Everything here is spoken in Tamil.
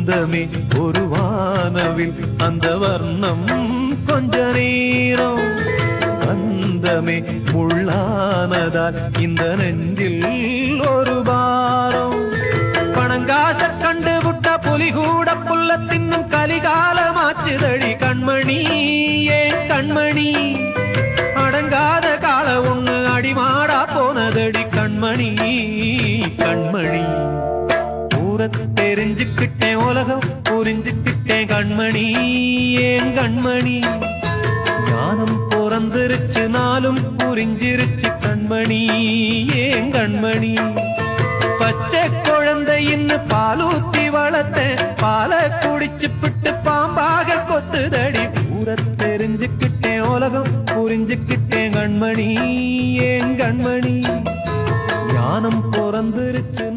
சொந்தமே ஒரு வானவில் அந்த வர்ணம் கொஞ்ச நேரம் அந்தமே முள்ளானதால் இந்த நெஞ்சில் ஒரு பாரம் பணங்காச கண்டு விட்ட புலி கூட புல்ல தின்னும் கலிகாலமாச்சுதடி கண்மணி ஏன் கண்மணி அடங்காத கால ஒண்ணு அடிமாடா போனதடி கண்மணி கண்மணி தெரிஞ்சுக்கிட்டேன் உலகம் புரிஞ்சுக்கிட்டேன் கண்மணி ஏன் கண்மணி ஞானம் பிறந்திருச்சு நாளும் புரிஞ்சிருச்சு கண்மணி ஏன் கண்மணி பச்சை குழந்தை இன்னும் பாலூத்தி வளர்த்தேன் பாலை குடிச்சு பிட்டு பாம்பாக கொத்துதடி தெரிஞ்சுக்கிட்டேன் உலகம் புரிஞ்சுக்கிட்டேன் கண்மணி ஏன் கண்மணி ஞானம் பிறந்திருச்சு